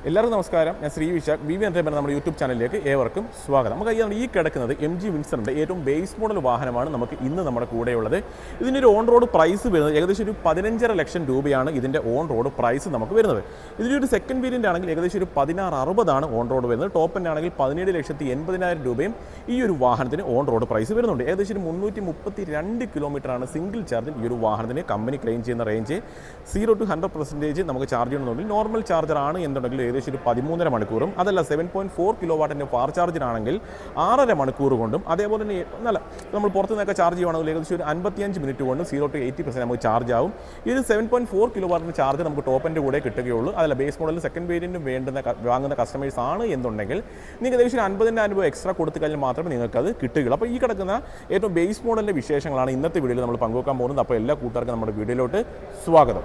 എല്ലാവർക്കും നമസ്കാരം. ഞാൻ Shri Vishakh V V entertainment നമ്മുടെ യൂട്യൂബ് ചാനലിലേക്ക് ഏവർക്കും സ്വാഗതം. നമുക്ക് ഈ കിടക്കുന്നത് MG വിൻസറിൻ്റെ ഏറ്റവും ബേസ് മോഡൽ വാഹനമാണ് നമുക്ക് ഇന്ന് നമ്മുടെ കൂടെയുള്ളത്. ഇതിൻ്റെ ഒരു ഓൺ റോഡ് പ്രൈസ് വരുന്നത് ഏകദേശം ഒരു 15.5 ലക്ഷം രൂപയാണ് ഇതിൻ്റെ ഓൺ റോഡ് പ്രൈസ് നമുക്ക് വരുന്നത്. ഇതിലൊരു സെക്കൻഡ് വേരിയൻ്റ് ആണെങ്കിൽ ഏകദേശം ഒരു 1660 ഓൺ റോഡ് വരുന്നത്. ടോപ്പ് എൻഡ് ആണെങ്കിൽ 17,80,000 രൂപയും ഈ ഒരു വാഹനത്തിന് ഓൺ റോഡ് പ്രൈസ് വരുന്നുണ്ട്. ഏകദേശം ഒരു 332 കിലോമീറ്ററാണ് സിംഗിൾ ചാർജിൽ ഈ ഒരു വാഹനത്തിന് കമ്പനി ക്ലെയിം ചെയ്യുന്ന റേഞ്ച്. 0 to 100% നമുക്ക് ചാർജ് ചെയ്യണമെന്നുണ്ടെങ്കിൽ നോർമൽ ചാർജർ ആണ് എന്നുണ്ടെങ്കിൽ ഏകദേശം ഒരു 13.5 മണിക്കൂറും, അതല്ല 7.4 കിലോ വാട്ടിൻ്റെ ഫാർ ചാർജറാണെങ്കിൽ 6.5 മണിക്കൂർ കൊണ്ടും, അതേപോലെ തന്നെ നല്ല നമ്മൾ പുറത്തു നിന്നൊക്കെ ചാർജ് ചെയ്യുകയാണെങ്കിൽ ഏകദേശം ഒരു 55 മിനിറ്റ് കൊണ്ടും 0 to 80% നമുക്ക് ചാർജ് ആവും. ഈ ഒരു 7.4 കിലോ വാട്ടിൻ്റെ ചാർജ് നമുക്ക് ടോപ്പിൻ്റെ കൂടെ കിട്ടുകയുള്ളൂ. അതല്ല ബേസ് മോഡലിൽ സെക്കൻഡ് വേരിയൻറ്റും വാങ്ങുന്ന കസ്റ്റമേഴ്സ് ആണ് എന്നുണ്ടെങ്കിൽ നിങ്ങൾക്ക് ഏകദേശം ഒരു 50,000 രൂപ എക്സ്ട്രാ കൊടുത്തു കഴിഞ്ഞാൽ മാത്രമേ നിങ്ങൾക്കത് കിട്ടുകയുള്ളൂ. അപ്പോൾ ഈ കിടക്കുന്ന ഏറ്റവും ബേസ് മോഡലിൻ്റെ വിശേഷങ്ങളാണ് ഇന്നത്തെ വീഡിയോയിൽ നമ്മൾ പങ്കുവെക്കാൻ പോകുന്നത്. അപ്പോൾ എല്ലാ കൂട്ടുകാർക്കും നമ്മുടെ വീഡിയോയിലോട്ട് സ്വാഗതം.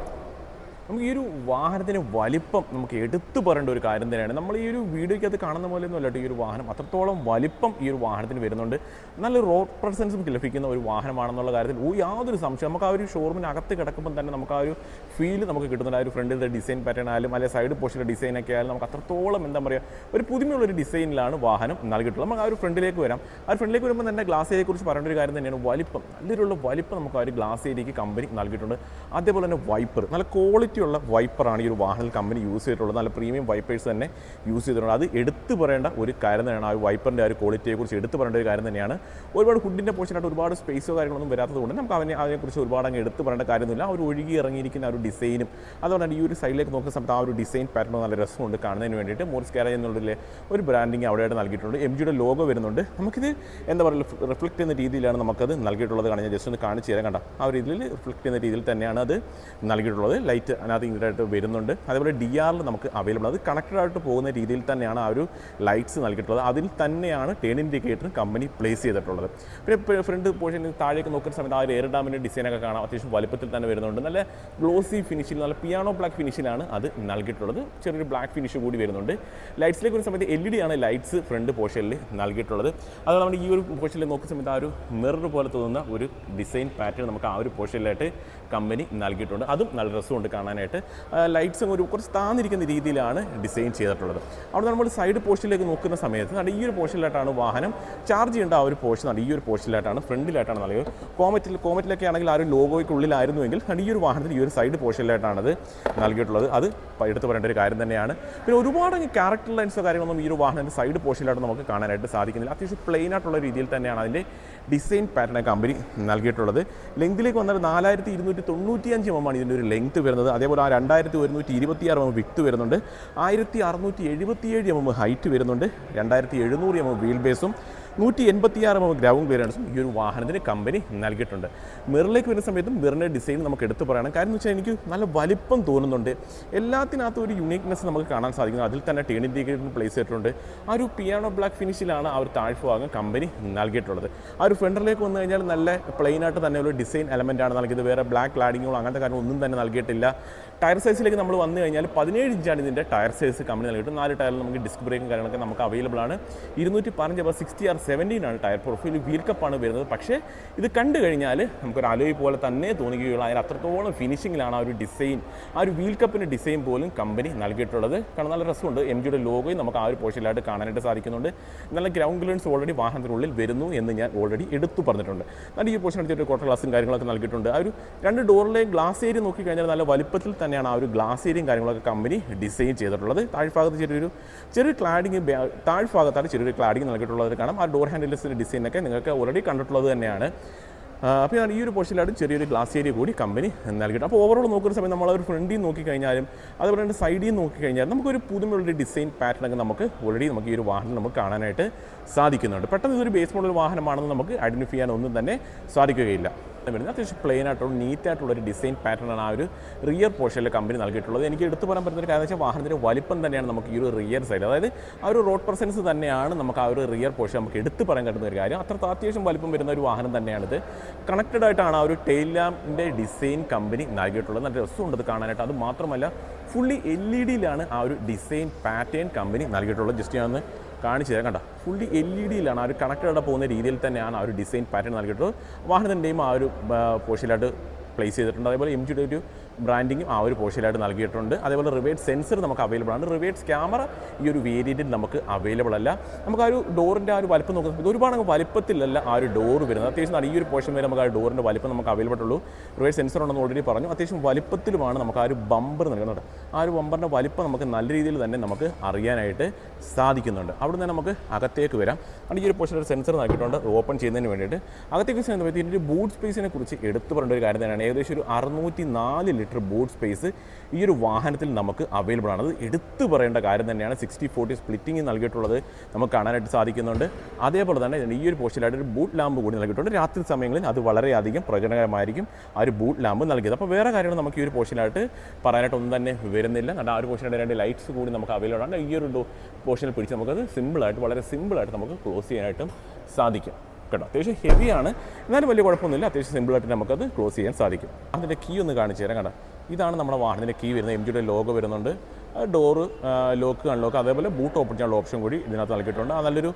നമുക്ക് ഈ ഒരു വാഹനത്തിന് വലിപ്പം നമുക്ക് എടുത്തു പറയേണ്ട ഒരു കാര്യം തന്നെയാണ്. നമ്മൾ ഈ ഒരു വീഡിയോയ്ക്കകത്ത് കാണുന്ന പോലെ ഒന്നും അല്ലട്ടോ ഈ ഒരു വാഹനം, അത്രത്തോളം വലിപ്പം ഈ ഒരു വാഹനത്തിന് വരുന്നുണ്ട്. നല്ല റോഡ് പ്രസൻസും ലഭിക്കുന്ന ഒരു വാഹനമാണെന്നുള്ള കാര്യത്തിൽ യാതൊരു സംശയം. നമുക്ക് ആ ഒരു ഷോറൂമിനകത്ത് കിടക്കുമ്പോൾ തന്നെ നമുക്ക് ആ ഒരു ഫീൽ നമുക്ക് കിട്ടുന്നുണ്ട്. ആ ഒരു ഫ്രണ്ടിലത്തെ ഡിസൈൻ പാറ്റേൺ ആയാലും അല്ലെങ്കിൽ സൈഡ് പോർഷൻ്റെ ഡിസൈനൊക്കെ ആയാലും നമുക്ക് അത്രത്തോളം എന്താ പറയുക ഒരു പുതുമയുള്ളൊരു ഡിസൈനിലാണ് വാഹനം നൽകിയിട്ടുള്ളത്. നമുക്ക് ആ ഒരു ഫ്രണ്ടിലേക്ക് വരാം. ആ ഒരു ഫ്രണ്ടിലേക്ക് വരുമ്പോൾ തന്നെ ഗ്ലാസ് ഏരിയയെക്കുറിച്ച് പറയേണ്ട ഒരു കാര്യം തന്നെയാണ് വലിപ്പം. നല്ലൊരു വലിപ്പം നമുക്ക് ആ ഒരു ഗ്ലാസ് ഏരിയയ്ക്ക് കമ്പനി നൽകിയിട്ടുണ്ട്. അതേപോലെ തന്നെ വൈപ്പർ, നല്ല ക്വാളിറ്റി ഉള്ള വൈപ്പറാണ് ഈ ഒരു വാഹനത്തിൽ കമ്പനി യൂസ് ചെയ്തിട്ടുള്ളത്. നല്ല പ്രീമിയം വൈപ്പേഴ്സ് തന്നെ യൂസ് ചെയ്തിട്ടുണ്ട്. അത് എടുത്തു പറയേണ്ട ഒരു കാര്യം തന്നെയാണ്. ആ ഒരു വൈപ്പറിൻ്റെ ആ ഒരു ക്വാളിറ്റിയെക്കുറിച്ച് എടുത്തു പറയേണ്ട ഒരു കാര്യം തന്നെയാണ്. ഒരുപാട് ഹുഡിൻ്റെ പോർഷനായിട്ട് ഒരുപാട് സ്പേസോ കാര്യങ്ങളൊന്നും വരാത്തതുകൊണ്ട് നമുക്ക് അതിനെക്കുറിച്ച് ഒരുപാട് അങ്ങ് എടുത്തു പറയേണ്ട കാര്യമൊന്നുമില്ല. ആ ഒരു ഒഴുകി ഇറങ്ങിയിരിക്കുന്ന ആ ഒരു ഡിസൈനും അതുകൊണ്ട് തന്നെ ഈ ഒരു സൈഡിലേക്ക് നോക്കുന്ന സമയത്ത് ആ ഒരു ഡിസൈൻ പാറ്റേൺ നല്ല രസമുണ്ട് കാണുന്നതിന് വേണ്ടിയിട്ട്. മോറിസ് ഗാരേജ് എന്നുള്ളതിൽ ഒരു ബ്രാൻഡിങ് അവിടെയായിട്ട് നൽകിയിട്ടുണ്ട്. MGയുടെ ലോഗോ വരുന്നുണ്ട്. നമുക്കിത് എന്താ പറയുക റിഫ്ലക്റ്റ് ചെയ്യുന്ന രീതിയിലാണ് നമുക്കത് നൽകിയിട്ടുള്ളത്. കാണാൻ ഞാൻ ജസ്റ്റ് ഒന്ന് കാണിച്ച് തരാം. കണ്ട ആ ഒരു രീതിയിൽ റിഫ്ലക്റ്റ് ചെയ്യുന്ന രീതിയിൽ തന്നെയാണ് അത് നൽകിയിട്ടുള്ളത്. ലൈറ്റ് അതിനകത്ത് ഇങ്ങോട്ടായിട്ട് വരുന്നുണ്ട്. അതേപോലെ DRL നമുക്ക് അവൈലബിൾ. അത് കണക്റ്റഡ് ആയിട്ട് പോകുന്ന രീതിയിൽ തന്നെയാണ് ആ ഒരു ലൈറ്റ്സ് നൽകിയിട്ടുള്ളത്. അതിൽ തന്നെയാണ് ടേൺ ഇൻഡിക്കേറ്ററും കമ്പനി പ്ലേസ് ചെയ്തിട്ടുള്ളത്. പിന്നെ ഫ്രണ്ട് പോർഷനിൽ താഴേക്ക് നോക്കുന്ന സമയത്ത് ആ ഒരു എയർ ഡാമിൻ്റെ ഡിസൈനൊക്കെ കാണാം. അത്യാവശ്യം വലുപ്പത്തിൽ തന്നെ വരുന്നുണ്ട്. നല്ല ഗ്ലോസി ഫിനിഷിൽ, നല്ല പിയാനോ ബ്ലാക്ക് ഫിനിഷിലാണ് അത് നൽകിയിട്ടുള്ളത്. ചെറിയൊരു ബ്ലാക്ക് ഫിനിഷ് കൂടി വരുന്നുണ്ട്. ലൈറ്റ്സിലേക്ക് വരുന്ന സമയത്ത് LED ആണ് ലൈറ്റ്സ് ഫ്രണ്ട് പോർഷനിൽ നൽകിയിട്ടുള്ളത്. അതുപോലെ നമ്മൾ ഈ ഒരു പോർഷനിൽ നോക്കുന്ന സമയത്ത് ആ ഒരു മിറർ പോലെ തോന്നുന്ന ഒരു ഡിസൈൻ പാറ്റേൺ നമുക്ക് ആ ഒരു പോർഷനിലായിട്ട് കമ്പനി നൽകിയിട്ടുണ്ട്. അതും നല്ല രസമുണ്ട് കാണാനായിട്ട്. ലൈറ്റ്സും ഒരു കുറച്ച് താന്നിരിക്കുന്ന രീതിയിലാണ് ഡിസൈൻ ചെയ്തിട്ടുള്ളത്. അവിടെ നമ്മൾ സൈഡ് പോർഷനിലേക്ക് നോക്കുന്ന സമയത്ത് ഈ ഒരു പോർഷനിലായിട്ടാണ് വാഹനം ചാർജ് ചെയ്യേണ്ട ആ ഒരു പോർഷൻ ഈ ഒരു പോർഷനിലായിട്ടാണ് ഫ്രണ്ടിലായിട്ടാണ് നൽകിയത്. കോമറ്റിലൊക്കെ ആണെങ്കിൽ ആ ഒരു ലോഗോയ്ക്കുള്ളിലായിരുന്നുവെങ്കിൽ ഈ ഒരു വാഹനത്തിൽ ഈ ഒരു സൈഡ് പോർഷനിലായിട്ടാണ് അത് നൽകിയിട്ടുള്ളത്. അത് എടുത്തു പറയേണ്ട ഒരു കാര്യം തന്നെയാണ്. പിന്നെ ഒരുപാട് ക്യാരക്ടർ ലൈൻസോ കാര്യങ്ങളൊന്നും ഈ ഒരു വാഹനത്തിൻ്റെ സൈഡ് പോർഷനിലായിട്ട് നമുക്ക് കാണാനായിട്ട് സാധിക്കുന്നില്ല. അത്യാവശ്യം പ്ലെയിൻ ആയിട്ടുള്ള രീതിയിൽ തന്നെയാണ് അതിൻ്റെ ഡിസൈൻ പാറ്റേൺ കമ്പനി നൽകിയിട്ടുള്ളത്. ലെങ്തിലേക്ക് വന്നാൽ 4295 mm ഇതിൻ്റെ ഒരു ലെങ്ത് വരുന്നത്. അതേപോലെ ആ 2126 mm വിക്ത് വരുന്നുണ്ട്. 1677 mm ഹൈറ്റ് വരുന്നുണ്ട്. 2700 mm വീൽ ബേസും 186 mm ഗ്രൗണ്ട് ക്ലിയറൻസും ഈ ഒരു വാഹനത്തിന് കമ്പനി നൽകിയിട്ടുണ്ട്. മിററിലേക്ക് വരുന്ന സമയത്തും മിററിൻ്റെ ഡിസൈൻ നമുക്ക് എടുത്തു പറയണം. കാര്യം എന്ന് വെച്ചാൽ എനിക്ക് നല്ല വലിപ്പം തോന്നുന്നുണ്ട്. എല്ലാത്തിനകത്തും ഒരു യുണീക്നെസ് നമുക്ക് കാണാൻ സാധിക്കുന്നു. അതിൽ തന്നെ ടേൺ ഇൻഡിക്കേറ്റർ പ്ലേസ് ചെയ്തിട്ടുണ്ട്. ആ ഒരു പിയാനോ ബ്ലാക്ക് ഫിനിഷിലാണ് ആ ഒരു താഴ്ഭാഗം കമ്പനി നൽകിയിട്ടുള്ളത്. ആ ഒരു ഫ്രണ്ടിലേക്ക് വന്നു കഴിഞ്ഞാൽ നല്ല പ്ലെയിനായിട്ട് തന്നെ ഒരു ഡിസൈൻ എലമെൻറ്റാണ് നൽകിയത്. വേറെ ബ്ലാക്ക് ക്ലാഡിങ്ങോ അങ്ങനത്തെ കാര്യം ഒന്നും തന്നെ നൽകിയിട്ടില്ല. ടയർ സൈസിലേക്ക് നമ്മൾ വന്നു കഴിഞ്ഞാൽ 17 ഇഞ്ചാണ് ഇതിൻ്റെ ടയർ സൈസ് കമ്പനി നൽകിയിട്ട്. 4 ടയറിൽ നമുക്ക് ഡിസ്ക് ബ്രേക്കും കാര്യങ്ങളൊക്കെ നമുക്ക് അവൈലബിൾ ആണ്. 215/60R17 ആണ് ടയർ പ്രൊഫൈൽ. വീൽ കപ്പാണ് വരുന്നത്. പക്ഷേ ഇത് കണ്ടു കഴിഞ്ഞാൽ നമുക്കൊരു അലോയ് പോലെ തന്നെ തോന്നുകയുള്ളൂ. അതിന് അത്രത്തോളം ഫിനിഷിങ്ങിലാണ് ആ ഒരു ഡിസൈൻ, ആ ഒരു വീൽ കപ്പിൻ്റെ ഡിസൈൻ പോലും കമ്പനി നൽകിയിട്ടുള്ളത്. കാരണം നല്ല രസമുണ്ട്. MGയുടെ ലോഗോയും നമുക്ക് ആ ഒരു പോർഷനിലായിട്ട് കാണാനായിട്ട് സാധിക്കുന്നുണ്ട്. നല്ല ഗ്രൗണ്ട് ക്ലിയറൻസ് ഓൾറെഡി വാഹനത്തിനുള്ളിൽ വരുന്നു എന്ന് ഞാൻ ഓൾറെഡി എടുത്തു പറഞ്ഞിട്ടുണ്ട്. നല്ല ഈ പോർഷൻ എടുത്തിട്ട് ക്വാർട്ടർ ഗ്ലാസും കാര്യങ്ങളൊക്കെ നൽകിയിട്ടുണ്ട്. ആ ഒരു 2 ഡോറിലെ ഗ്ലാസ് ഏരിയ നോക്കിക്കഴിഞ്ഞാൽ നല്ല വലുപ്പത്തിൽ തന്നെയാണ് ആ ഒരു ഗ്ലാസ് ഏരിയയും കാര്യങ്ങളൊക്കെ കമ്പനി ഡിസൈൻ ചെയ്തിട്ടുള്ളത്. താഴ്ഭാഗത്ത് ചെറിയൊരു ക്ലാഡിങ്, താഴ്ഭാഗത്താണ് ചെറിയൊരു ക്ലാഡിങ് നൽകിയിട്ടുള്ളത് കാണാം. ആ ഡോർ ഹാൻഡിൽസിൻ്റെ ഡിസൈനൊക്കെ നിങ്ങൾക്ക് ഓൾറെഡി കണ്ടിട്ടുള്ളത് തന്നെയാണ്. അപ്പോൾ ഞാൻ ഈ ഒരു പോർഷനിലായിട്ട് ചെറിയൊരു ഗ്ലാസ് ഏരിയ കൂടി കമ്പനി നൽകിയിട്ട്. അപ്പോൾ ഓവറോൾ നോക്കുന്ന സമയത്ത് നമ്മളൊരു ഫ്രണ്ടിൽ നോക്കിക്കഴിഞ്ഞാലും അതുപോലെ തന്നെ സൈഡിൽ നോക്കിക്കഴിഞ്ഞാലും നമുക്കൊരു പുതുമയുള്ളൊരു ഡിസൈൻ പാറ്റേണൊക്കെ നമുക്ക് ഓൾറെഡി നമുക്ക് ഈ ഒരു വാഹനം നമുക്ക് കാണാനായിട്ട് സാധിക്കുന്നുണ്ട്. പെട്ടെന്ന് ഇതൊരു ബേസ് മോഡൽ വാഹനമാണെന്ന് നമുക്ക് ഐഡൻറ്റിഫൈ ചെയ്യാൻ ഒന്നും തന്നെ സാധിക്കുകയില്ല. വരുന്നത് അത്യാവശ്യം പ്ലെയിൻ ആയിട്ടുള്ള നീറ്റായിട്ടുള്ളൊരു ഡിസൈൻ പാറ്റേണാണ് ആ ഒരു റിയർ പോർഷനിൽ കമ്പനി നൽകിയിട്ടുള്ളത്. എനിക്ക് എടുത്തു പറയാൻ പറ്റുന്ന ഒരു കാര്യം വെച്ചാൽ വാഹനത്തിൻ്റെ വലിപ്പം തന്നെയാണ് നമുക്ക് ഈ ഒരു റിയർ സൈഡ്, അതായത് ആ ഒരു റോഡ് പ്രസൻസ് തന്നെയാണ് നമുക്ക് ആ ഒരു റിയർ പോർഷൻ നമുക്ക് എടുത്തു പറയാൻ പറ്റുന്ന ഒരു കാര്യം. അത്യാവശ്യം വലിപ്പം വരുന്ന ഒരു വാഹനം തന്നെയാണിത്. കണക്റ്റഡ് ആയിട്ടാണ് ആ ഒരു ടെയിൽ ലാമ്പിൻ്റെ ഡിസൈൻ കമ്പനി നൽകിയിട്ടുള്ളത്. നല്ല രസമുണ്ട് കാണാനായിട്ട്. അത് മാത്രമല്ല ഫുള്ളി LED ആ ഒരു ഡിസൈൻ പാറ്റേൺ കമ്പനി നൽകിയിട്ടുള്ളത്. ജസ്റ്റ് ഞാൻ കാണിച്ചു തരാം. കണ്ട ഫുള്ളി LED ആ ഒരു കണക്റ്റഡ് പോകുന്ന രീതിയിൽ തന്നെയാണ് ആ ഒരു ഡിസൈൻ പാറ്റേൺ നൽകിയിട്ടുള്ളത്. വാഹനത്തിൻ്റെയും ആ ഒരു പോർഷനിലായിട്ട് പ്ലേസ് ചെയ്തിട്ടുണ്ട്. അതേപോലെ MGയുടെ ഒരു ബ്രാൻഡിങ്ങും ആ ഒരു പോർഷനിലായിട്ട് നൽകിയിട്ടുണ്ട്. അതേപോലെ റിവേഴ്സ് സെൻസർ നമുക്ക് അവൈലബിൾ ആണ്. റിവേഴ്സ് ക്യാമറ ഈ ഒരു വേരിയൻറ്റിൽ നമുക്ക് അവൈലബിൾ അല്ല. നമുക്ക് ആ ഒരു ഡോറിൻ്റെ ആ ഒരു വലിപ്പം നോക്കുന്നത് ഒരുപാട് വലിപ്പത്തിലല്ല ആ ഒരു ഡോർ വരുന്നത്. അത്യാവശ്യം ഈ ഒരു പോർഷൻ വരെ നമുക്ക് ആ ഡോറിൻ്റെ വലിപ്പം നമുക്ക് അവൈലബിൾ ഉള്ളൂ. റിവേഴ്സ് സെൻസർ ഉണ്ടെന്ന് ഓൾറെഡി പറഞ്ഞു. അത്യാവശ്യം വലിപ്പത്തിലുമാണ് നമുക്ക് ആ ഒരു ബമ്പർ നൽകുന്നത്. ആ ഒരു ബമ്പറിൻ്റെ വലിപ്പം നമുക്ക് നല്ല രീതിയിൽ തന്നെ നമുക്ക് അറിയാനായിട്ട് സാധിക്കുന്നുണ്ട്. അവിടെ നിന്ന് നമുക്ക് അകത്തേക്ക് വരാം. ഈ ഒരു പോർഷൻ ഒരു സെൻസർ നൽകിയിട്ടുണ്ട് ഓപ്പൺ ചെയ്യുന്നതിന് വേണ്ടിയിട്ട്. അകത്തേക്ക് ചെയ്യുന്ന ഇതിൻ്റെ ബൂട്ട് സ്പേസിനെ കുറിച്ച് എടുത്തു പറയേണ്ട ഒരു കാര്യം തന്നെയാണ്. ഏകദേശം ഒരു 604 ലിറ്റർ ബൂട്ട് സ്പേസ് ഈ ഒരു വാഹനത്തിൽ നമുക്ക് അവൈലബിൾ ആണ്. അത് എടുത്തു പറയേണ്ട കാര്യം തന്നെയാണ്. 60-40 സ്പ്ലിറ്റിംഗ് നൽകിയിട്ടുള്ളത് നമുക്ക് കാണാനായിട്ട് സാധിക്കുന്നുണ്ട്. അതേപോലെ തന്നെ ഈ ഒരു പോർഷനിലായിട്ട് ഒരു ബൂട്ട് ലാമ്പ് കൂടി നൽകിയിട്ടുണ്ട്. രാത്രി സമയങ്ങളിൽ അത് വളരെയധികം പ്രയോജനകരമായിരിക്കും ആ ഒരു ബൂട്ട് ലാമ്പ് നൽകിയത്. അപ്പോൾ വേറെ കാര്യങ്ങൾ നമുക്ക് ഈ ഒരു പോർഷനിലായിട്ട് പറയാനായിട്ട് ഒന്നും തന്നെ വരുന്നില്ല. ആ ഒരു പോർഷനിലായിട്ട് 2 ലൈറ്റ്സ് കൂടി നമുക്ക് അവൈലബിൾ ആണ്. ഈ ഒരു പോർഷനിൽ പിടിച്ച് നമുക്കത് സിമ്പിളായിട്ട് വളരെ സിമ്പിളായിട്ട് നമുക്ക് ക്ലോസ് ചെയ്യാനായിട്ടും സാധിക്കും കേട്ടോ. അത്യാവശ്യം ഹെവിയാണ്, എന്നാലും വലിയ കുഴപ്പമൊന്നുമില്ല. അത്യാവശ്യം സിമ്പിളായിട്ട് നമുക്കത് ക്ലോസ് ചെയ്യാൻ സാധിക്കും. അതിൻ്റെ കീ ഒന്ന് കാണിച്ചു തരാം കേട്ടോ. ഇതാണ് നമ്മുടെ വാഹനത്തിൻ്റെ കീ വരുന്നത്. MGയുടെ ലോഗോ വരുന്നുണ്ട്. ഡോറ് ലോക്ക് അൺലോക്ക് അതേപോലെ ബൂട്ട് ഓപ്പൺ ചെയ്യാനുള്ള ഓപ്ഷൻ കൂടി ഇതിനകത്ത് നൽകിയിട്ടുണ്ട്. ആ നല്ലൊരു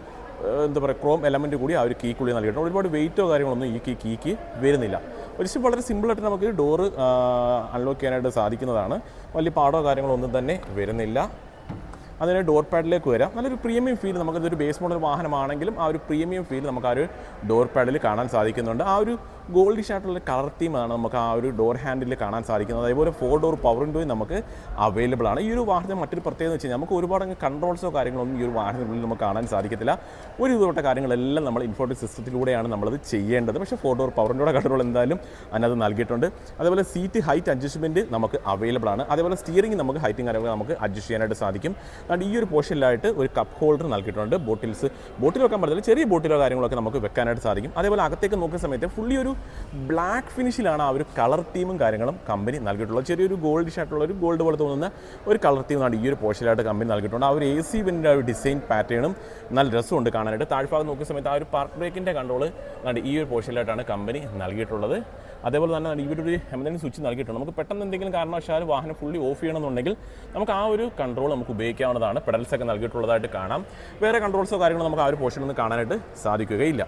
എന്താ പറയുക ക്രോം എലമെൻറ്റ് കൂടി ആ ഒരു കീക്കുള്ളിൽ നൽകിയിട്ടുണ്ട്. ഒരുപാട് വെയിറ്റോ കാര്യങ്ങളൊന്നും ഈ കീക്ക് വരുന്നില്ല. പക്ഷേ വളരെ സിമ്പിളായിട്ട് നമുക്ക് ഡോറ് അൺലോക്ക് ചെയ്യാനായിട്ട് സാധിക്കുന്നതാണ്. വലിയ പാടോ കാര്യങ്ങളോ ഒന്നും തന്നെ വരുന്നില്ല. അതിന് ഡോർ പാഡിലേക്ക് വരാം. നല്ലൊരു പ്രീമിയം ഫീൽ നമുക്കിതൊരു ബേസ് മോഡൽ വാഹനമാണെങ്കിലും ആ ഒരു പ്രീമിയം ഫീൽ നമുക്ക് ആ ഒരു ഡോർ പാഡിൽ കാണാൻ സാധിക്കുന്നുണ്ട്. ആ ഒരു ഗോൾഡിഷ് ആയിട്ടുള്ള കളർ തീമാണ് നമുക്ക് ആ ഒരു ഡോർ ഹാൻഡിൽ കാണാൻ സാധിക്കുന്നത്. അതേപോലെ 4 ഡോർ പവർ വിൻഡോയും നമുക്ക് അവൈലബിൾ ആണ്. ഈ ഒരു വാഹനം മറ്റൊരു പ്രത്യേകത എന്ന് വെച്ച് കഴിഞ്ഞാൽ നമുക്ക് ഒരുപാട് കൺട്രോൾസോ കാര്യങ്ങളൊന്നും ഈ ഒരു വാഹനത്തിനുള്ളിൽ നമുക്ക് കാണാൻ സാധിക്കത്തില്ല. ഒരു വിധപ്പെട്ട കാര്യങ്ങളെല്ലാം നമ്മൾ ഇൻഫോർമേറ്റീവ് സിസ്റ്റത്തിലൂടെയാണ് നമ്മളത് ചെയ്യേണ്ടത്. പക്ഷേ 4 ഡോർ പവർ വിൻഡോയുടെ കൺട്രോൾ എന്തായാലും അതിനകത്ത് നൽകിയിട്ടുണ്ട്. അതേപോലെ സീറ്റ് ഹൈറ്റ് അഡ്ജസ്റ്റ്മെൻറ്റ് നമുക്ക് അവൈലബിൾ ആണ്. അതേപോലെ സ്റ്റിയറിംഗ് നമുക്ക് ഹൈറ്റും കാര്യങ്ങളൊക്കെ നമുക്ക് അഡ്ജസ്റ്റ് ചെയ്യാനായിട്ട് സാധിക്കും. അതുകൊണ്ട് ഈ ഒരു പോർഷനിലായിട്ട് ഒരു കപ്പ് ഹോൾഡർ നൽകിയിട്ടുണ്ട്. ബോട്ടിൽ വെക്കാൻ പറ്റില്ല, ചെറിയ ബോട്ടിലോ കാര്യങ്ങളൊക്കെ നമുക്ക് വെക്കാനായിട്ട് സാധിക്കും. അതേപോലെ അകത്തേക്ക് നോക്കുന്ന സമയത്ത് ഫുള്ളി ഒരു ബ്ലാക്ക് ഫിനിഷിലാണ് ആ ഒരു കളർ തീമും കാര്യങ്ങളും കമ്പനി നൽകിയിട്ടുള്ളത്. ചെറിയൊരു ഗോൾഡിഷ് ആയിട്ടുള്ള ഒരു ഗോൾഡ് പോലെ തോന്നുന്ന ഒരു കളർ തീമാണ് ഈ ഒരു പോർഷനിലായിട്ട് കമ്പനി നൽകിയിട്ടുണ്ട്. ആ ഒരു AC വെൻ്റിൻ്റെ ആ ഒരു ഡിസൈൻ പാറ്റേണും നല്ല രസമുണ്ട് കാണാനായിട്ട്. താഴ്ഭാഗം നോക്കുന്ന സമയത്ത് ആ ഒരു പാർക്ക് ബ്രേക്കിൻ്റെ കൺട്രോൾ ഈ ഒരു പോർഷനിലായിട്ടാണ് കമ്പനി നൽകിയിട്ടുള്ളത്. അതേപോലെ തന്നെ ഇവിടെ ഒരു എമർജൻസി സ്വിച്ച് നൽകിയിട്ടുണ്ട്. നമുക്ക് പെട്ടെന്ന് എന്തെങ്കിലും കാരണവശാൽ വാഹനം ഫുള്ളി ഓഫ് ചെയ്യണമെന്നുണ്ടെങ്കിൽ നമുക്ക് ആ ഒരു കൺട്രോൾ നമുക്ക് ഉപയോഗിക്കാവുന്നതാണ്. പെഡൽസൊക്കെ നൽകിയിട്ടുള്ളതായിട്ട് കാണാം. വേറെ കൺട്രോൾസോ കാര്യങ്ങളോ നമുക്ക് ആ ഒരു പോർഷനിൽ നിന്ന് കാണാനായിട്ട് സാധിക്കുകയില്ല.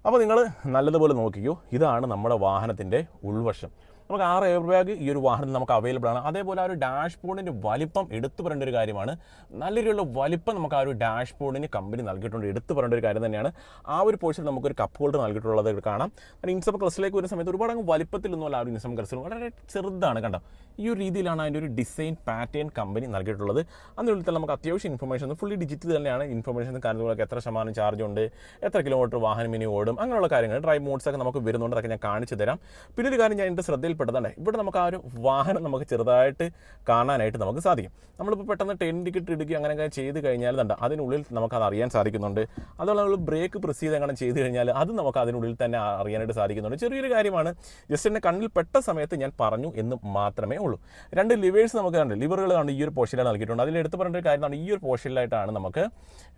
അപ്പോൾ നിങ്ങൾ നല്ലതുപോലെ നോക്കിക്കോ. ഇതാണ് നമ്മുടെ വാഹനത്തിൻ്റെ ഉൾവശം. നമുക്ക് 6 എയർ ബാഗ് ഈ ഒരു വാഹനത്തിൽ നമുക്ക് അവൈലബിൾ ആണ്. അതേപോലെ ആ ഒരു ഡാഷ് ബോർഡിൻ്റെ വലിപ്പം എടുത്തു പറയേണ്ട ഒരു കാര്യമാണ്. നല്ല രീതിയിലുള്ള വലിപ്പം നമുക്ക് ആ ഒരു ഡാഷ് ബോർഡിന് കമ്പനി നൽകിയിട്ടുണ്ട്. എടുത്തു പറയേണ്ട ഒരു കാര്യം തന്നെയാണ്. ആ ഒരു പോർഷനിൽ നമുക്കൊരു കപ്പ് ഹോൾഡർ നൽകിയിട്ടുള്ളത് കാണാം. ഇൻസം ക്ലസിലേക്ക് വരുന്ന സമയത്ത് ഒരുപാട് വലിപ്പത്തിലൊന്നുമല്ല. ആ ഒരു ഇൻസം ക്ലസിൽ വളരെ ചെറുതാണ് കണ്ടോ. ഈ ഒരു രീതിയിലാണ് അതിൻ്റെ ഒരു ഡിസൈൻ പാറ്റേൺ കമ്പനി നൽകിയിട്ടുള്ളത്. അതിനുള്ളിൽ തന്നെ നമുക്ക് അത്യാവശ്യം ഇൻഫർമേഷൻ ഫുള്ളി ഡിജിറ്റൽ തന്നെയാണ്. ഇൻഫർമേഷൻ കാര്യങ്ങളൊക്കെ എത്ര ശതമാനം ചാർജ് ഉണ്ട്, എത്ര കിലോമീറ്റർ വാഹനം ഇനി ഓടും, അങ്ങനെയുള്ള കാര്യങ്ങൾ ഡ്രൈവ് മോഡ്സൊക്കെ നമുക്ക് വരുന്നുണ്ട്. അതൊക്കെ ഞാൻ കാണിച്ചു തരാം. പിന്നെ ഒരു കാര്യം ഞാൻ എൻ്റെ ശ്രദ്ധയിൽപ്പെട്ടതാണ്, ഇവിടെ നമുക്ക് ആ ഒരു വാഹനം നമുക്ക് ചെറുതായിട്ട് കാണാനായിട്ട് നമുക്ക് സാധിക്കും. നമ്മളിപ്പോൾ പെട്ടെന്ന് 10 ടിക്കറ്റ് ഇടുകയും അങ്ങനെയൊക്കെ ചെയ്ത് കഴിഞ്ഞാൽ അതിനുള്ളിൽ നമുക്കത് അറിയാൻ സാധിക്കുന്നുണ്ട്. അതുപോലെ നമ്മൾ ബ്രേക്ക് പ്രസ് ചെയ്ത് അങ്ങനെ ചെയ്ത് കഴിഞ്ഞാൽ അത് നമുക്ക് അതിനുള്ളിൽ തന്നെ അറിയാനായിട്ട് സാധിക്കുന്നുണ്ട്. ചെറിയൊരു കാര്യമാണ്. ജസ്റ്റ് എൻ്റെ കണ്ണിൽ പെട്ട സമയത്ത് ഞാൻ പറഞ്ഞു എന്ന് മാത്രമേ ഉള്ളൂ. 2 ലിവേഴ്സ് നമുക്ക് ലിവറുകൾ കണ്ട് ഈ ഒരു പോർഷനിൽ നൽകിയിട്ടുണ്ട്. അതിൽ എടുത്ത് പറയേണ്ട ഒരു കാര്യമാണ്, ഈ ഒരു പോർഷനിലായിട്ടാണ് നമുക്ക്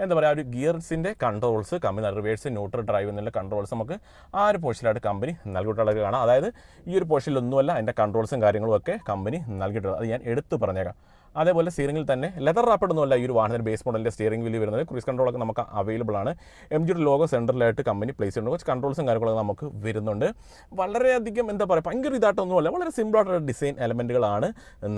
എന്താ പറയുക ഒരു ഗിയർസിൻ്റെ controls company reverse neutral drive എന്നുള്ള കൺട്രോൾസ് നമുക്ക് ആ ഒരു പോർഷനിലായിട്ട് കമ്പനി നൽകിയിട്ടുള്ളത് കാണാം. അതായത് ഈ ഒരു പോർഷനിലൊന്നുമല്ല അതിൻ്റെ കൺട്രോൾസും കാര്യങ്ങളും ഒക്കെ കമ്പനി നൽകിയിട്ടുള്ളത്. അത് ഞാൻ എടുത്ത് പറഞ്ഞേക്കാം. അതേപോലെ സ്റ്റിയറിംഗിൽ തന്നെ ലെതർ റാപ്പിഡൊന്നുമല്ല ഈ ഒരു വാഹനത്തിന് ബേസ് മോഡലിൻ്റെ സ്റ്റിയറിംഗ് വീല് വരുന്നത്. ക്രൂസ് കൺട്രോളൊക്കെ നമുക്ക് അവൈലബിൾ ആണ്. MGയുടെ ലോഗോ സെൻറ്ററിലായിട്ട് കമ്പനി പ്ലേസ് ചെയ്യുന്നുണ്ട്. കുറച്ച് കൺട്രോൾസും കാര്യങ്ങളൊക്കെ നമുക്ക് വരുന്നുണ്ട്. വളരെയധികം എന്താ പറയുക ഭയങ്കര ഇതായിട്ടൊന്നുമല്ല, വളരെ സിമ്പിളായിട്ടുള്ള ഡിസൈൻ എലമെൻറ്റുകളാണ്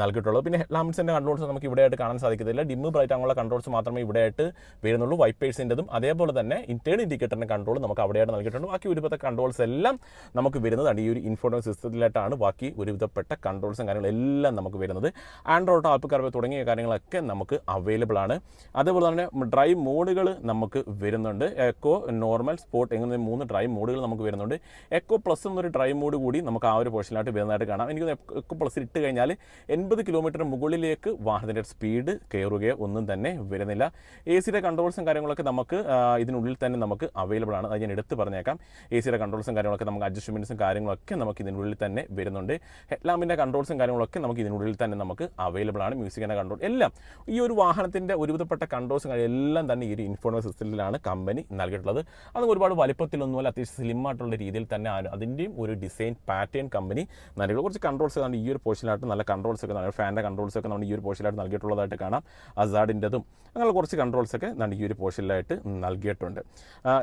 നൽകിയിട്ടുള്ളത്. പിന്നെ ലാംപ്സിൻ്റെ കൺട്രോൾസ് നമുക്ക് ഇവിടെയായിട്ട് കാണാൻ സാധിക്കത്തില്ല. ഡിമ്മ് ബ്രൈറ്റ് അങ്ങനെയുള്ള കൺട്രോൾസ് മാത്രമേ ഇവിടെയായിട്ട് വരുന്നുള്ളൂ. വൈപ്പേഴ്സിൻ്റെതും അതേപോലെ തന്നെ ഇൻറ്റേൺ ഇൻഡിക്കേറ്ററിൻ്റെ കൺട്രോൾ നമുക്ക് അവിടെയായിട്ട് നൽകിയിട്ടുണ്ട്. ബാക്കി ഒരുവിധത്തെ കൺട്രോൾസ് എല്ലാം നമുക്ക് വരുന്നതാണ് ഈ ഒരു ഇൻഫോർമേഷൻ സിസ്റ്റത്തിലായിട്ടാണ് ബാക്കി ഒരുവിധപ്പെട്ട കൺട്രോൾസും കാര്യങ്ങളും എല്ലാം നമുക്ക് വരുന്നത്. ആൻഡ്രോയിഡ് ആപ്പ് കർവ് തുടങ്ങിയ കാര്യങ്ങളൊക്കെ നമുക്ക് അവൈലബിൾ ആണ്. അതേപോലെ തന്നെ ഡ്രൈവ് മോഡുകൾ നമുക്ക് വരുന്നുണ്ട്. എക്കോ, നോർമൽ, സ്പോർട്ട് എങ്ങനെ 3 ഡ്രൈവ് മോഡുകൾ നമുക്ക് വരുന്നുണ്ട്. എക്കോ പ്ലസ് എന്നൊരു ഡ്രൈവ് മോഡ് കൂടി നമുക്ക് ആ ഒരു പോർഷനിലായിട്ട് വരുന്നതായിട്ട് കാണാം. എനിക്ക് എക്കോ പ്ലസ് ഇട്ട് കഴിഞ്ഞാൽ 80 കിലോമീറ്റർ മുകളിലേക്ക് വാഹനത്തിൻ്റെ സ്പീഡ് കയറുകയോ ഒന്നും തന്നെ വരുന്നില്ല. AC കൺട്രോൾസും കാര്യങ്ങളൊക്കെ നമുക്ക് ഇതിനുള്ളിൽ തന്നെ നമുക്ക് അവൈലബിൾ ആണ്. അത് ഞാൻ എടുത്ത് പറഞ്ഞേക്കാം. AC കൺട്രോൾസും കാര്യങ്ങളൊക്കെ നമുക്ക് അഡ്ജസ്റ്റ്മെൻറ്റ്സും കാര്യങ്ങളൊക്കെ നമുക്ക് ഇതിനുള്ളിൽ തന്നെ വരുന്നുണ്ട്. ഹെഡ്ലാമ്പിൻ്റെ കൺട്രോൾസും കാര്യങ്ങളൊക്കെ നമുക്ക് ഇതിനുള്ളിൽ തന്നെ നമുക്ക് അവൈലബിൾ ആണ്. മ്യൂസിക്കിൻ്റെ കൺട്രോൾ എല്ലാം ഈ ഒരു വാഹനത്തിൻ്റെ ഒരുവിധപ്പെട്ട കൺട്രോൾസും എല്ലാം തന്നെ ഈ ഒരു ഇൻഫോർമേഷൻ സിസ്റ്റത്തിലാണ് കമ്പനി നൽകിയിട്ടുള്ളത്. അത് ഒരുപാട് വലിപ്പത്തിലൊന്നുമല്ല, അത്യാവശ്യം സ്ലിം ആയിട്ടുള്ള രീതിയിൽ തന്നെ അതിൻ്റെയും ഒരു ഡിസൈൻ പാറ്റേൺ കമ്പനി നൽകിയിട്ടുള്ള കുറച്ച് കൺട്രോൾസ് ആണ് ഈ ഒരു പോർഷനിലായിട്ട് നല്ല കൺട്രോൾസ് ഒക്കെ ഫാനിൻ്റെ കൺട്രോൾസ് ഒക്കെ നമ്മൾ ഈ ഒരു പോർഷനിലായിട്ട് നൽകിയിട്ടുള്ളതായിട്ട് കാണാം. അസാഡിൻ്റെതും അങ്ങനെ കുറച്ച് കൺട്രോൾസ് ഒക്കെ നമ്മൾ ഈ ഒരു പോർഷനിലായിട്ട് നൽകിയിട്ടുണ്ട്.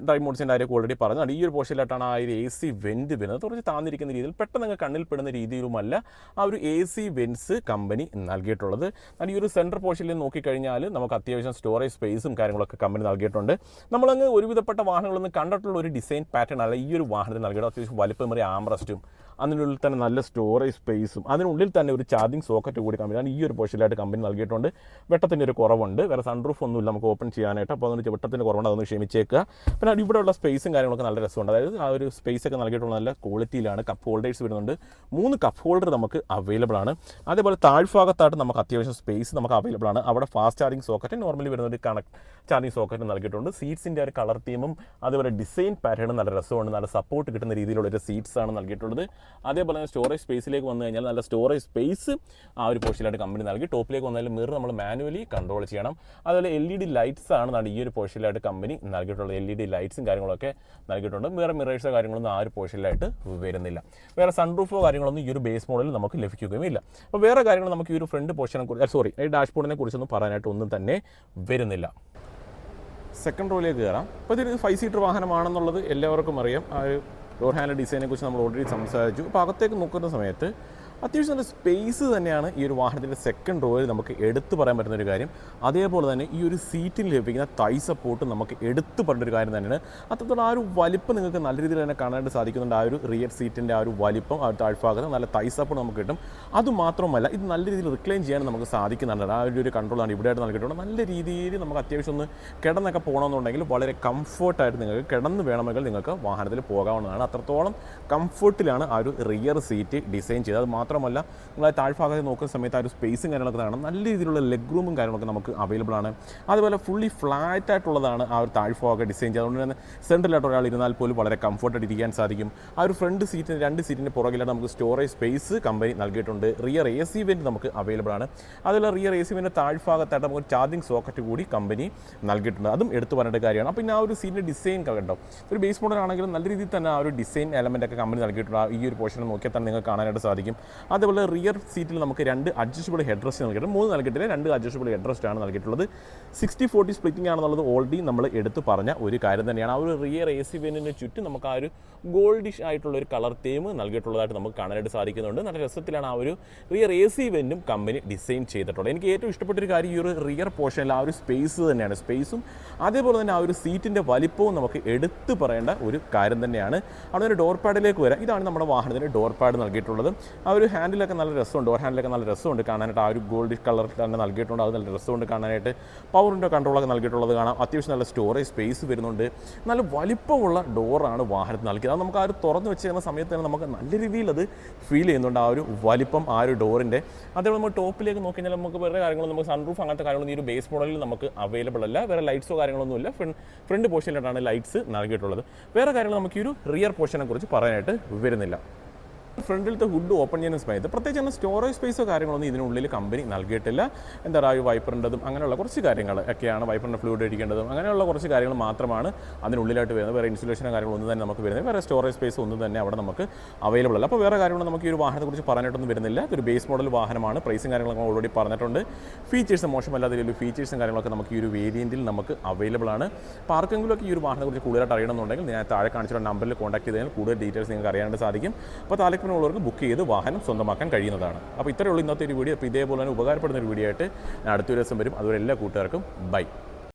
ഡ്രൈവ് മോഡ്സിൻ്റെ കാര്യം ഓൾറെഡി പറഞ്ഞാൽ ഈ ഒരു പോർഷനിലായിട്ടാണ് ആ ഒരു AC വെൻറ്റ് വരുന്നത്. കുറച്ച് താന്നിരിക്കുന്ന രീതിയിൽ പെട്ടെന്ന് അങ്ങ് കണ്ണിൽപ്പെടുന്ന രീതിയിലുമല്ല ആ ഒരു AC വെൻറ്റ്സ് കമ്പനി നൽകിയിട്ടുള്ളത്. ഈ ഒരു സെൻട്രൽ പോർഷനിൽ നോക്കിക്കഴിഞ്ഞാൽ നമുക്ക് അത്യാവശ്യം സ്റ്റോറേജ് സ്പേസും കാര്യങ്ങളൊക്കെ കമ്പനി നൽകിയിട്ടുണ്ട്. നമ്മളങ്ങ് ഒരുവിധപ്പെട്ട വാഹനങ്ങളൊന്നും കണ്ടിട്ടുള്ള ഒരു ഡിസൈൻ പാറ്റേൺ അല്ല ഈ ഒരു വാഹനത്തിൽ നൽകിയിട്ട്. അത്യാവശ്യം വലിപ്പമേറിയ ആംറസ്റ്റും അതിനുള്ളിൽ തന്നെ നല്ല സ്റ്റോറേജ് സ്പേസും അതിനുള്ളിൽ തന്നെ ഒരു ചാർജിങ് സോക്കറ്റ് കൂടി കമ്പനിയാണ് ഈ ഒരു പോർഷനിലായിട്ട് കമ്പനി നൽകിയിട്ടുണ്ട്. വെട്ടത്തിൻ്റെ ഒരു കുറവുണ്ട്, വേറെ സൺറൂഫ് ഒന്നുമില്ല നമുക്ക് ഓപ്പൺ ചെയ്യാനായിട്ട്. അപ്പോൾ അതിന് വെട്ടത്തിൻ്റെ കുറവുണ്ട്, അതൊന്ന് ക്ഷമിച്ചേക്കുക. പിന്നെ ഇവിടെയുള്ള സ്പേസും കാര്യങ്ങളൊക്കെ നല്ല രസമുണ്ട്. അതായത് ആ ഒരു സ്പേസ് ഒക്കെ നൽകിയിട്ടുള്ള നല്ല ക്വാളിറ്റിയിലാണ്. കപ്പ് ഹോൾഡേഴ്സ് വരുന്നുണ്ട്, 3 കപ്പ് ഹോൾഡർ നമുക്ക് അവൈലബിൾ ആണ്. അതേപോലെ താഴ്ഭാഗത്തായിട്ട് നമുക്ക് അത്യാവശ്യം സ്പേസ് നമുക്ക് അവൈലബിൾ ആണ്. അവിടെ ഫാസ്റ്റ് ചാർജിങ് സോക്കറ്റ് നോർമലി വരുന്ന ഒരു ചാർജിങ് സോക്കറ്റ് നൽകിയിട്ടുണ്ട്. സീറ്റ്സിൻ്റെ ഒരു കളർ തീമും അതേപോലെ ഡിസൈൻ പാറ്റേണും നല്ല രസമുണ്ട്. നല്ല സപ്പോർട്ട് കിട്ടുന്ന രീതിയിലുള്ളൊരു സീറ്റ്സ് ആണ് നൽകിയിട്ടുള്ളത്. അതേപോലെ തന്നെ സ്റ്റോറേജ് സ്പേസിലേക്ക് വന്നു കഴിഞ്ഞാൽ നല്ല സ്റ്റോറേജ് സ്പേസ് ആ ഒരു പോർഷനിലായിട്ട് കമ്പനി നൽകി. ടോപ്പിലേക്ക് വന്നാൽ മിറർ നമ്മൾ മാനുവലി കൺട്രോൾ ചെയ്യണം. അതുപോലെ LED ലൈറ്റ്സ് ആണ് ഈ ഒരു പോർഷനിലായിട്ട് കമ്പനി നൽകിയിട്ടുള്ളത്. LED ലൈറ്റ്സും കാര്യങ്ങളൊക്കെ നൽകിയിട്ടുണ്ട്. വേറെ മിറേഴ്സോ കാര്യങ്ങളൊന്നും ആ ഒരു പോർഷനിലായിട്ട് വരുന്നില്ല. വേറെ സൺറൂഫോ കാര്യങ്ങളൊന്നും ഈ ഒരു ബേസ് മോഡലിൽ നമുക്ക് ലഭിക്കുകയും ഇല്ല. അപ്പോൾ വേറെ കാര്യങ്ങൾ നമുക്ക് ഈ ഒരു ഫ്രണ്ട് പോർഷനെ കുറിച്ച് ഈ ഡാഷ്ബോർഡിനെ കുറിച്ചൊന്നും പറയാനായിട്ട് ഒന്നും തന്നെ വരുന്നില്ല. സെക്കൻഡ് റോയിലേക്ക് കയറാം. അപ്പോൾ ഇതൊരു 5 സീറ്റർ വാഹനമാണെന്നുള്ളത് എല്ലാവർക്കും അറിയാം. ആ ഒരു ഡോർ ഹാൻഡിൽ ഡിസൈനെ കുറിച്ച് നമ്മൾ ഓൾറെഡി സംസാരിച്ചു. അപ്പോൾ അകത്തേക്ക് നോക്കുന്ന സമയത്ത് അത്യാവശ്യം നല്ല സ്പേസ് തന്നെയാണ് ഈ ഒരു വാഹനത്തിൻ്റെ സെക്കൻഡ് റോയിൽ നമുക്ക് എടുത്തു പറയാൻ പറ്റുന്ന ഒരു കാര്യം. അതേപോലെ തന്നെ ഈ ഒരു സീറ്റിൽ ലഭിക്കുന്ന തൈ സപ്പോർട്ട് നമുക്ക് എടുത്തു പറയേണ്ട ഒരു കാര്യം തന്നെയാണ്. അത്രത്തോളം ആ ഒരു വലിപ്പം നിങ്ങൾക്ക് നല്ല രീതിയിൽ തന്നെ കാണാനായിട്ട് സാധിക്കുന്നുണ്ട്. ആ ഒരു റിയർ സീറ്റിൻ്റെ ആ ഒരു വലിപ്പം, ആ ഒരു താഴ്ഭാഗത്ത് നല്ല തൈ സപ്പോർട്ട് നമുക്ക് കിട്ടും. അതുമാത്രമല്ല ഇത് നല്ല രീതിയിൽ റിക്ലൈൻ ചെയ്യാൻ നമുക്ക് സാധിക്കുന്നുണ്ട്. ആ ഒരു കൺട്രോളാണ് ഇവിടെയായിട്ട് നൽകിയിട്ടുണ്ട്. നല്ല രീതിയിൽ നമുക്ക് അത്യാവശ്യം ഒന്ന് കിടന്നൊക്കെ പോകണമെന്നുണ്ടെങ്കിൽ വളരെ കംഫർട്ടായിട്ട് നിങ്ങൾക്ക് കിടന്ന് വേണമെങ്കിൽ നിങ്ങൾക്ക് വാഹനത്തിൽ പോകാവുന്നതാണ്. അത്രത്തോളം കംഫർട്ടിലാണ് ആ ഒരു റിയർ സീറ്റ് ഡിസൈൻ ചെയ്തത്. അത് മാത്രമല്ല നിങ്ങൾ താഴ്ഭാഗത്ത് നോക്കുന്ന സമയത്ത് ആ ഒരു സ്പേസും കാര്യങ്ങളൊക്കെ കാണാം. നല്ല രീതിയിലുള്ള ലെഗ് റൂമും കാര്യങ്ങളൊക്കെ നമുക്ക് അവൈലബിൾ ആണ്. അതുപോലെ ഫുള്ളി ഫ്ലാറ്റ് ആയിട്ടുള്ളതാണ് ആ ഒരു താഴ്ഭാഗം ഡിസൈൻ ചെയ്തത്. അതുകൊണ്ട് തന്നെ സെൻട്രലായിട്ട് ഒരാൾ ഇരുന്നാൽ പോലും വളരെ കംഫർട്ടായിട്ട് ഇരിക്കാൻ സാധിക്കും. ആ ഒരു ഫ്രണ്ട് സീറ്റിന് 2 സീറ്റിൻ്റെ പുറകിലായിട്ട് നമുക്ക് സ്റ്റോറേജ് സ്പേസ് കമ്പനി നൽകിയിട്ടുണ്ട്. റിയർ AC വെൻറ്റ് നമുക്ക് അവൈലബിൾ ആണ്. അതുപോലെ റിയർ AC വെൻറ്റ് താഴ്ഭാഗത്തായിട്ട് നമുക്ക് ചാർജിങ് സോക്കറ്റ് കൂടി കമ്പനി നൽകിയിട്ടുണ്ട്. അതും എടുത്തു പറയേണ്ട കാര്യമാണ്. അപ്പോൾ പിന്നെ ആ ഒരു സീറ്റിൻ്റെ ഡിസൈൻ കണ്ടോ, ഒരു ബേസ് മോഡൽ ആണെങ്കിലും നല്ല രീതിയിൽ തന്നെ ആ ഒരു ഡിസൈൻ എലമെൻ്റ് ഒക്കെ കമ്പനി നൽകിയിട്ടുണ്ട്. ഈ ഒരു പോർഷൻ നോക്കിയാൽ തന്നെ നിങ്ങൾക്ക് കാണാനായിട്ട് സാധിക്കും. അതേപോലെ റിയർ സീറ്റിൽ നമുക്ക് 2 അഡ്ജസ്റ്റബിൾ ഹെഡ് റെസ്റ്റ് നൽകിയിട്ടുണ്ട്. 3 നൽകിയിട്ടില്ല, 2 അഡ്ജസ്റ്റബിൾ ഹെഡ് റെസ്റ്റ് ആണ് നൽകിയിട്ടുള്ളത്. 60-40 സ്പ്ലിറ്റിംഗ് ആണെന്നുള്ളത് ഓൾറെഡി നമ്മൾ എടുത്ത് പറഞ്ഞ ഒരു കാര്യം തന്നെയാണ്. ആ ഒരു റിയർ AC വെൻറ്റിന് ചുറ്റും നമുക്ക് ആ ഒരു ഗോൾഡിഷ് ആയിട്ടുള്ള ഒരു കളർ തീം നൽകിയിട്ടുള്ളതായിട്ട് നമുക്ക് കാണാനായിട്ട് സാധിക്കുന്നുണ്ട്. നല്ല രസത്തിലാണ് ആ ഒരു റിയർ AC വെൻറ്റും കമ്പനി ഡിസൈൻ ചെയ്തിട്ടുള്ളത്. എനിക്ക് ഏറ്റവും ഇഷ്ടപ്പെട്ടൊരു കാര്യം ഈ ഒരു റിയർ പോർഷനിൽ ആ ഒരു സ്പേസ് തന്നെയാണ്. സ്പേസും അതേപോലെ തന്നെ ആ ഒരു സീറ്റിൻ്റെ വലിപ്പവും നമുക്ക് എടുത്തു പറയേണ്ട ഒരു കാര്യം തന്നെയാണ്. അവിടെ ഒരു ഡോർ പാഡിലേക്ക് വരാം. ഇതാണ് നമ്മുടെ വാഹനത്തിന് ഡോർ പാഡ് നൽകിയിട്ടുള്ളത്. ആ ഒരു ഹാൻഡിലൊക്കെ നല്ല രസമുണ്ട്, ഡോർ ഹാൻഡിലൊക്കെ നല്ല രസമുണ്ട് കാണാനായിട്ട്. ആ ഒരു ഗോൾഡ് കളർ തന്നെ നൽകിയിട്ടുണ്ട്. അത് നല്ല രസമുണ്ട് കാണാനായിട്ട്. പവറിൻ്റെ കൺട്രോളൊക്കെ നൽകിയിട്ടുള്ളത് കാണാം. അത്യാവശ്യം നല്ല സ്റ്റോറേജ് സ്പേസ് വരുന്നുണ്ട്. നല്ല വലിപ്പമുള്ള ഡോറാണ് വാഹനത്തിൽ നൽകിയത്. അത് നമുക്ക് ആ ഒരു തുറന്ന് വെച്ചിരുന്ന സമയത്ത് തന്നെ നമുക്ക് നല്ല രീതിയിൽ അത് ഫീൽ ചെയ്യുന്നുണ്ട്, ആ ഒരു വലിപ്പം ആ ഒരു ഡോറിൻ്റെ. അതേപോലെ നമ്മൾ ടോപ്പിലേക്ക് നോക്കി കഴിഞ്ഞാൽ നമുക്ക് വേറെ കാര്യങ്ങളും നമുക്ക് സൺറൂഫ് അങ്ങനത്തെ കാര്യങ്ങളൊന്നും ഈ ഒരു ബേസ് മോഡലിൽ നമുക്ക് അവൈലബിൾ അല്ല. വേറെ ലൈറ്റ്സോ കാര്യങ്ങളൊന്നുമില്ല. ഫ്രണ്ട് പോർഷനിലായിട്ടാണ് ലൈറ്റ്സ് നൽകിയിട്ടുള്ളത്. വേറെ കാര്യങ്ങൾ നമുക്ക് ഈ ഒരു റിയർ പോർഷനെ കുറിച്ച് പറയാനായിട്ട് വരുന്നില്ല. ഫ്രണ്ടിലത്തെ ഹുഡ് ഓപ്പൺ ചെയ്യുന്ന സമയത്ത് പ്രത്യേകിച്ച് സ്റ്റോറേജ് സ്പേസോ കാര്യങ്ങളൊന്നും ഇതിനുള്ളിൽ കമ്പനി നൽകിയിട്ടില്ല. എന്താ പറയുക, വൈപ്പറിൻ്റെതും അങ്ങനെയുള്ള കുറച്ച് കാര്യങ്ങൾ ഒക്കെയാണ്, വൈപ്പറിൻ്റെ ഫ്ലൂയിഡ് അടിക്കേണ്ടതും അങ്ങനെയുള്ള കുറച്ച് കാര്യങ്ങൾ മാത്രമാണ് അതിനുള്ളിലായിട്ട് വരുന്നത്. വേറെ ഇൻസുലേഷനോ കാര്യങ്ങളൊന്നും തന്നെ നമുക്ക് വരുന്നത്, വേറെ സ്റ്റോറേജ് സ്പേസ് ഒന്നും തന്നെ അവിടെ നമുക്ക് അവൈലബിൾ അല്ല. അപ്പോൾ വേറെ കാര്യങ്ങൾ നമുക്ക് ഈ ഒരു വാഹനത്തെക്കുറിച്ച് പറയാനായിട്ടൊന്നും വരുന്നില്ല. ഇതൊരു ബേസ് മോഡൽ വാഹനമാണ്. പ്രൈസും കാര്യങ്ങളൊക്കെ ഓൾറെഡി പറഞ്ഞിട്ടുണ്ട്. ഫീച്ചേഴ്സ് മോശമല്ലാത്ത ഒരു ഫീച്ചേഴ്സും കാര്യങ്ങളൊക്കെ നമുക്ക് ഈ ഒരു വേരിയൻറ്റിൽ നമുക്ക് അവൈലബിൾ ആണ്. അപ്പോൾ ആർക്കെങ്കിലുമൊക്കെ ഈ ഒരു വാഹനത്തെക്കുറിച്ച് കൂടുതലായിട്ട് അറിയണമെന്നുണ്ടെങ്കിൽ ഞാൻ താഴെ കാണിച്ചിട്ടുള്ള നമ്പറിൽ കോൺടാക്ട് ചെയ്താൽ കൂടുതൽ ഡീറ്റെയിൽസ് നിങ്ങൾക്ക് അറിയാനായിട്ട് സാധിക്കും. അപ്പോൾ താല്പര്യമുള്ളവർക്ക് ബുക്ക് ചെയ്ത് വാഹനം സ്വന്തമാക്കാൻ കഴിയുന്നതാണ്. അപ്പോൾ ഇത്രയേ ഉള്ളൂ ഇന്നത്തെ ഒരു വീഡിയോ. അപ്പോൾ ഇതേപോലെ തന്നെ ഉപകാരപ്പെടുന്ന ഒരു വീഡിയോ ആയിട്ട് ഞാൻ അടുത്തൊരു ദിവസം വരും. അതുവരെ എല്ലാ കൂട്ടുകാർക്കും ബൈ.